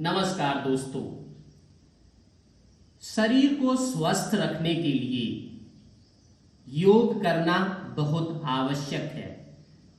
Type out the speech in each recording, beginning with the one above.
नमस्कार दोस्तों। शरीर को स्वस्थ रखने के लिए योग करना बहुत आवश्यक है।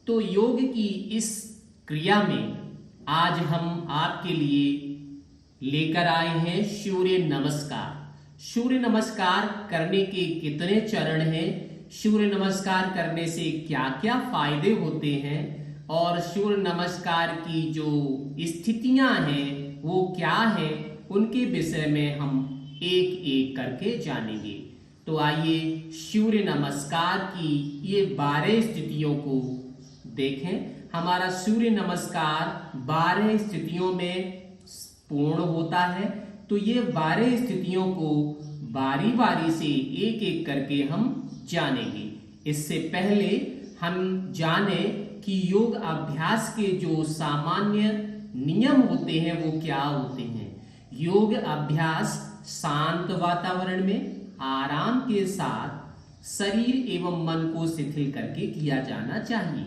तो योग की इस क्रिया में आज हम आपके लिए लेकर आए हैं सूर्य नमस्कार। सूर्य नमस्कार करने के कितने चरण हैं, सूर्य नमस्कार करने से क्या क्या फायदे होते हैं और सूर्य नमस्कार की जो स्थितियां हैं वो क्या है, उनके विषय में हम एक एक करके जानेंगे। तो आइए सूर्य नमस्कार की ये 12 स्थितियों को देखें। हमारा सूर्य नमस्कार 12 स्थितियों में पूर्ण होता है। तो ये 12 स्थितियों को बारी बारी से एक एक करके हम जानेंगे। इससे पहले हम जाने कि योग अभ्यास के जो सामान्य नियम होते हैं वो क्या होते हैं। योग अभ्यास शांत वातावरण में आराम के साथ शरीर एवं मन को शिथिल करके किया जाना चाहिए।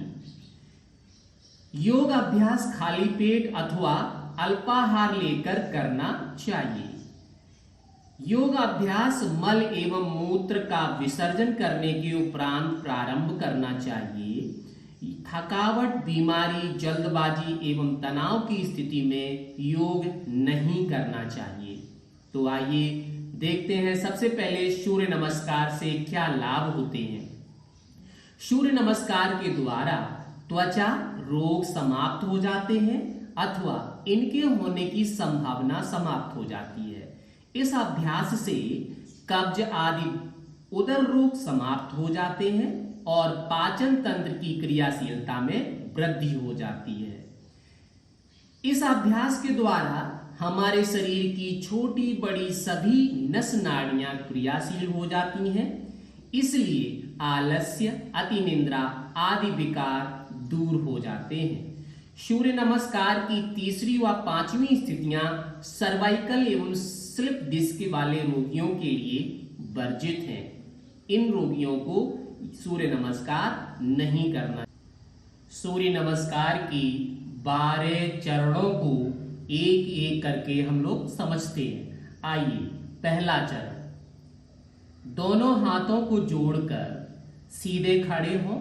योग अभ्यास खाली पेट अथवा अल्पाहार लेकर करना चाहिए। योग अभ्यास मल एवं मूत्र का विसर्जन करने के उपरांत प्रारंभ करना चाहिए। थकावट, बीमारी, जल्दबाजी एवं तनाव की स्थिति में योग नहीं करना चाहिए। तो आइए देखते हैं सबसे पहले सूर्य नमस्कार से क्या लाभ होते हैं। सूर्य नमस्कार के द्वारा त्वचा रोग समाप्त हो जाते हैं अथवा इनके होने की संभावना समाप्त हो जाती है। इस अभ्यास से कब्ज आदि उदर रोग समाप्त हो जाते हैं और पाचन तंत्र की क्रियाशीलता में वृद्धि हो जाती है। इस अभ्यास के द्वारा हमारे शरीर की छोटी बड़ी सभी नस नाड़ियां क्रियाशील हो जाती हैं। इसलिए आलस्य, अतिनिद्रा आदि विकार दूर हो जाते हैं। सूर्य नमस्कार की तीसरी व पांचवी स्थितियां सर्वाइकल एवं स्लिप डिस्क वाले रोगियों के लिए वर्जित हैं। इन रोगियों को सूर्य नमस्कार नहीं करना। सूर्य नमस्कार की 12 चरणों को एक एक करके हम लोग समझते हैं। आइए, पहला चरण, दोनों हाथों को जोड़कर सीधे खड़े हों,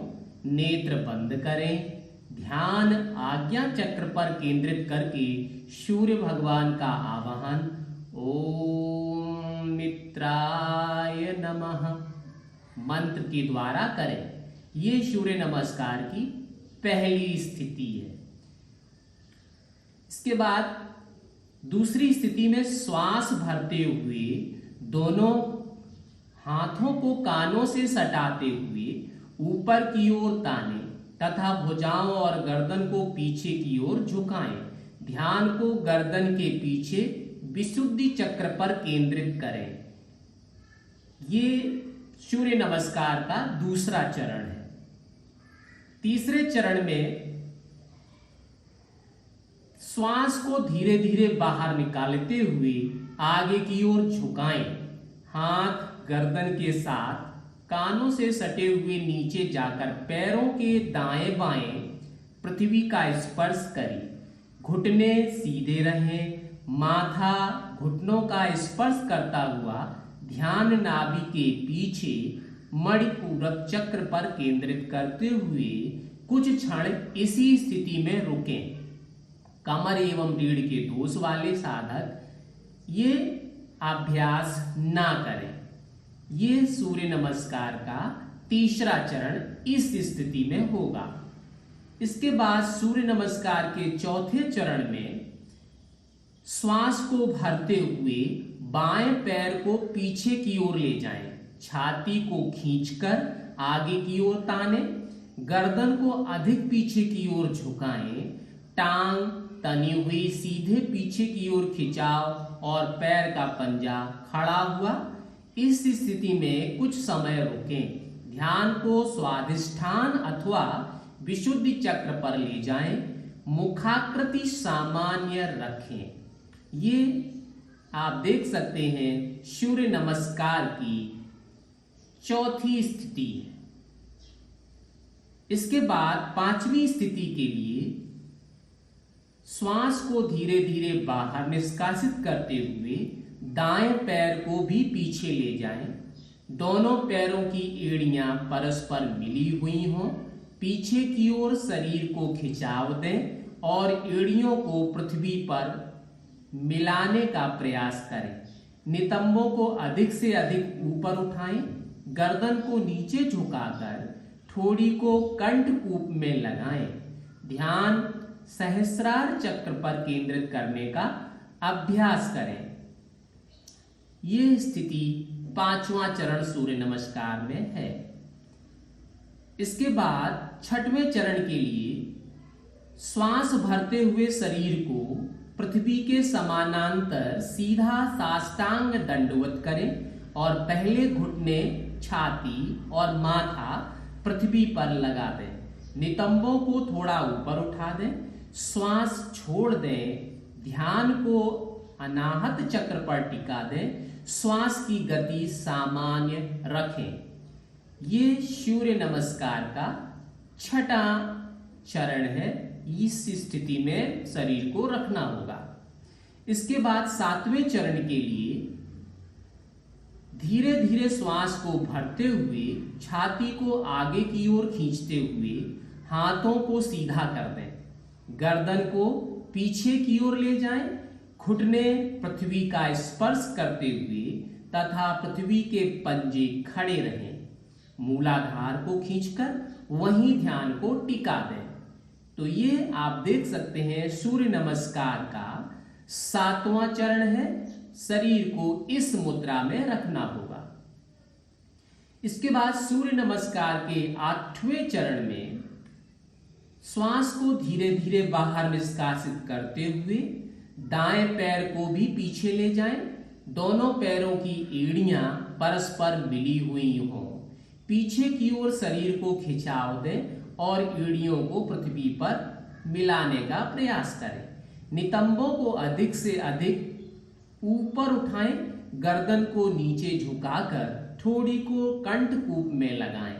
नेत्र बंद करें, ध्यान आज्ञा चक्र पर केंद्रित करके सूर्य भगवान का आवाहन ओम मित्राय नमः मंत्र के द्वारा करें। ये सूर्य नमस्कार की पहली स्थिति है। इसके बाद दूसरी स्थिति में श्वास भरते हुए दोनों हाथों को कानों से सटाते हुए ऊपर की ओर ताने तथा भुजाओं और गर्दन को पीछे की ओर झुकाएं। ध्यान को गर्दन के पीछे विशुद्धि चक्र पर केंद्रित करें। ये सूर्य नमस्कार का दूसरा चरण है। तीसरे चरण में श्वास को धीरे धीरे बाहर निकालते हुए आगे की ओर झुकाएं। हाथ गर्दन के साथ कानों से सटे हुए नीचे जाकर पैरों के दाएं बाएं पृथ्वी का स्पर्श करें। घुटने सीधे रहें। माथा घुटनों का स्पर्श करता हुआ ध्यान नाभि के पीछे मणिपूरक चक्र पर केंद्रित करते हुए कुछ क्षण इसी स्थिति में रुकें। कमर एवं रीढ़ के दोष वाले साधक ये अभ्यास ना करें। ये सूर्य नमस्कार का तीसरा चरण इस स्थिति में होगा। इसके बाद सूर्य नमस्कार के चौथे चरण में श्वास को भरते हुए बाएं पैर को पीछे की ओर ले जाएं। छाती को खींचकर आगे की ओर ताने। गर्दन को अधिक पीछे की ओर झुकाएं। टांग तनी हुई सीधे पीछे की ओर खिंचाव और पैर का पंजा खड़ा हुआ। इस स्थिति में कुछ समय रुकें। ध्यान को स्वाधिष्ठान अथवा विशुद्धि चक्र पर ले जाएं। मुखाकृति सामान्य रखें। ये आप देख सकते हैं सूर्य नमस्कार की चौथी स्थिति है। इसके बाद पांचवी स्थिति के लिए श्वास को धीरे धीरे बाहर निष्कासित करते हुए दाएं पैर को भी पीछे ले जाएं। दोनों पैरों की एड़ियां परस्पर मिली हुई हों। पीछे की ओर शरीर को खिंचाव दें और एड़ियों को पृथ्वी पर मिलाने का प्रयास करें। नितंबों को अधिक से अधिक ऊपर उठाएं। गर्दन को नीचे झुकाकर ठोड़ी को कंठकूप में लगाएं। ध्यान सहस्रार चक्र पर केंद्रित करने का अभ्यास करें। यह स्थिति 5वां चरण सूर्य नमस्कार में है। इसके बाद 6वें चरण के लिए श्वास भरते हुए शरीर को पृथ्वी के समानांतर सीधा साष्टांग दंडवत करें और पहले घुटने, छाती और माथा पृथ्वी पर लगा दें। नितंबों को थोड़ा ऊपर उठा दें। श्वास छोड़ दें। ध्यान को अनाहत चक्र पर टिका दें। श्वास की गति सामान्य रखें। ये सूर्य नमस्कार का 6वां चरण है। इस स्थिति में शरीर को रखना होगा। इसके बाद 7वें चरण के लिए धीरे धीरे श्वास को भरते हुए छाती को आगे की ओर खींचते हुए हाथों को सीधा कर दें। गर्दन को पीछे की ओर ले जाएं। घुटने पृथ्वी का स्पर्श करते हुए तथा पृथ्वी के पंजे खड़े रहें। मूलाधार को खींचकर वहीं ध्यान को टिका दें। तो ये आप देख सकते हैं सूर्य नमस्कार का 7वां चरण है। शरीर को इस मुद्रा में रखना होगा। इसके बाद सूर्य नमस्कार के 8वें चरण में श्वास को धीरे धीरे बाहर निष्कासित करते हुए दाएं पैर को भी पीछे ले जाएं। दोनों पैरों की एड़ियां परस्पर मिली हुई हों। पीछे की ओर शरीर को खिंचाव दें और एड़ियों को पृथ्वी पर मिलाने का प्रयास करें। नितंबों को अधिक से अधिक ऊपर उठाएं। गर्दन को नीचे झुकाकर ठोड़ी को कंठकूप में लगाएं।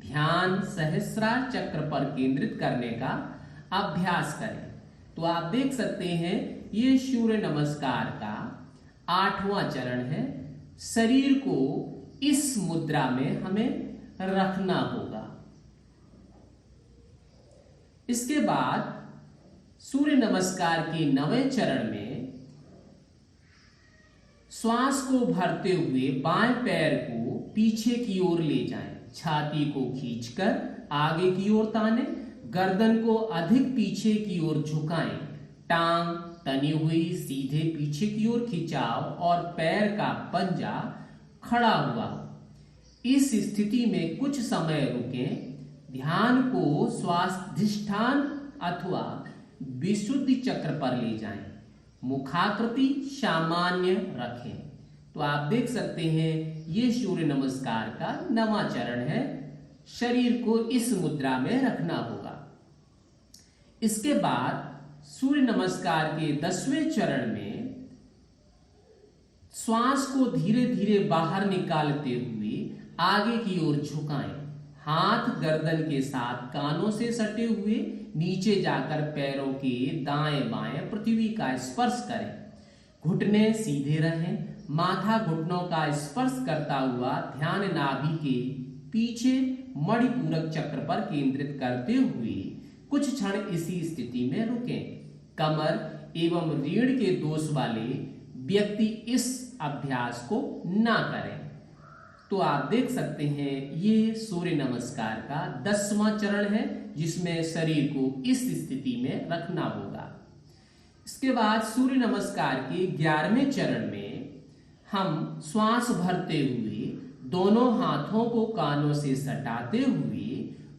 ध्यान सहस्रार चक्र पर केंद्रित करने का अभ्यास करें। तो आप देख सकते हैं ये सूर्य नमस्कार का 8वां चरण है। शरीर को इस मुद्रा में हमें रखना होगा। इसके बाद सूर्य नमस्कार के 9वें चरण में श्वास को भरते हुए बाएं पैर को पीछे की ओर ले जाएं। छाती को खींचकर आगे की ओर तानें। गर्दन को अधिक पीछे की ओर झुकाएं। टांग तनी हुई सीधे पीछे की ओर खिंचाव और पैर का पंजा खड़ा हुआ। इस स्थिति में कुछ समय रुकें। ध्यान को स्वाधिष्ठान अथवा विशुद्धि चक्र पर ले जाएं। मुखाकृति सामान्य रखें। तो आप देख सकते हैं ये सूर्य नमस्कार का 9वां चरण है। शरीर को इस मुद्रा में रखना होगा। इसके बाद सूर्य नमस्कार के 10वें चरण में श्वास को धीरे धीरे बाहर निकालते हुए आगे की ओर झुकाएं। हाथ गर्दन के साथ कानों से सटे हुए नीचे जाकर पैरों के दाएं बाएं पृथ्वी का स्पर्श करें। घुटने सीधे रहें। माथा घुटनों का स्पर्श करता हुआ ध्यान नाभि के पीछे मणिपूरक चक्र पर केंद्रित करते हुए कुछ क्षण इसी स्थिति में रुकें। कमर एवं रीढ़ के दोष वाले व्यक्ति इस अभ्यास को ना करें। तो आप देख सकते हैं ये सूर्य नमस्कार का 10वां चरण है जिसमें शरीर को इस स्थिति में रखना होगा। इसके बाद सूर्य नमस्कार के 11वें चरण में हम श्वास भरते हुए दोनों हाथों को कानों से सटाते हुए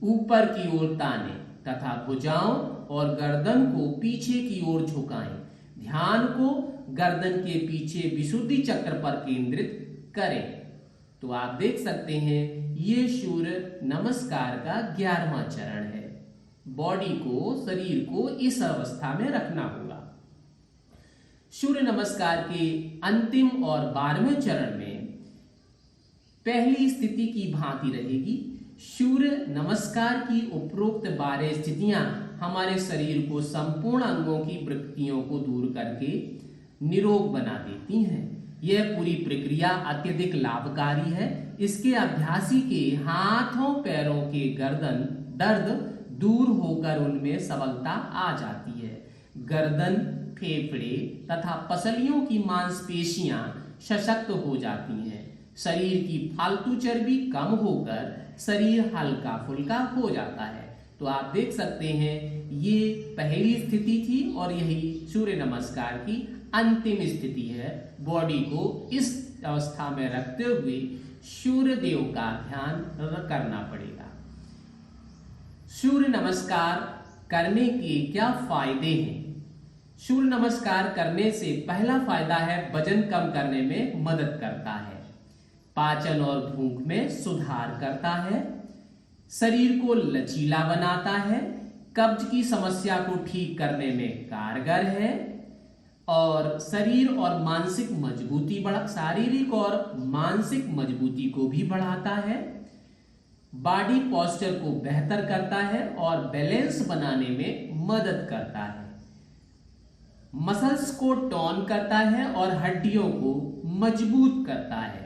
ऊपर की ओर ताने तथा भुजाओं और गर्दन को पीछे की ओर झुकाएं। ध्यान को गर्दन के पीछे विशुद्धि चक्र पर केंद्रित करें। तो आप देख सकते हैं ये सूर्य नमस्कार का 11वां चरण है। बॉडी को, शरीर को इस अवस्था में रखना होगा। सूर्य नमस्कार के अंतिम और 12वें चरण में पहली स्थिति की भांति रहेगी। सूर्य नमस्कार की उपरोक्त 12 स्थितियां हमारे शरीर को संपूर्ण अंगों की विकृतियों को दूर करके निरोग बना देती हैं। यह पूरी प्रक्रिया अत्यधिक लाभकारी है। इसके अभ्यासी के हाथों पैरों के गर्दन दर्द दूर होकर उनमें सबलता आ जाती है। गर्दन, फेफड़े तथा पसलियों की मांसपेशियां सशक्त हो जाती हैं। शरीर की फालतू चर्बी कम होकर शरीर हल्का फुल्का हो जाता है। तो आप देख सकते हैं ये पहली स्थिति थी और यही सूर्य नमस्कार की अंतिम स्थिति है। बॉडी को इस अवस्था में रखते हुए सूर्य देव का ध्यान करना पड़ेगा। सूर्य नमस्कार करने के क्या फायदे हैं? सूर्य नमस्कार करने से पहला फायदा है वजन कम करने में मदद करता है, पाचन और भूख में सुधार करता है, शरीर को लचीला बनाता है, कब्ज की समस्या को ठीक करने में कारगर है और शरीर और मानसिक मजबूती शारीरिक और मानसिक मजबूती को भी बढ़ाता है, बॉडी पोस्चर को बेहतर करता है और बैलेंस बनाने में मदद करता है, मसल्स को टोन करता है और हड्डियों को मजबूत करता है,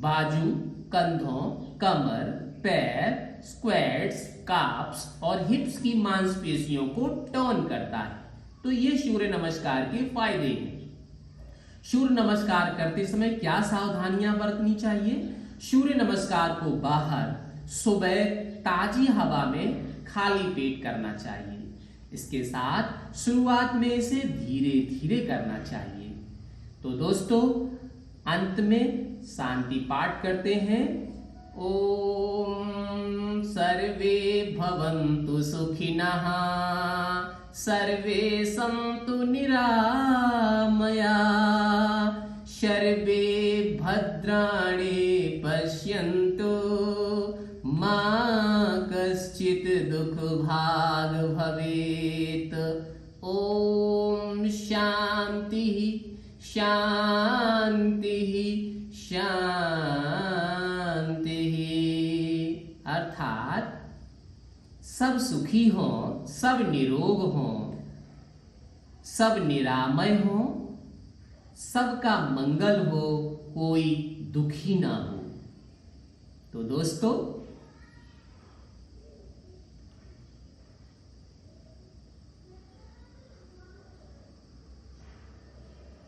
बाजू, कंधों, कमर, पैर, स्क्वैट्स, काफ्स और हिप्स की मांसपेशियों को टोन करता है। तो ये सूर्य नमस्कार के फायदे हैं। सूर्य नमस्कार करते समय क्या सावधानियां बरतनी चाहिए? सूर्य नमस्कार को बाहर सुबह ताजी हवा में खाली पेट करना चाहिए। इसके साथ शुरुआत में इसे धीरे धीरे करना चाहिए। तो दोस्तों अंत में शांति पाठ करते हैं। ओम सर्वे भवन्तु सुखिनः, सर्वे सन्तु निरामया, सर्वे भद्राणि पश्यन्तु, मा कश्चित् दुःखभाग् भवेत्। ओम शांति शांति शांति। अर्थात सब सुखी हों, सब निरोग हों, सब निरामय हों, सबका मंगल हो, कोई दुखी ना हो। तो दोस्तों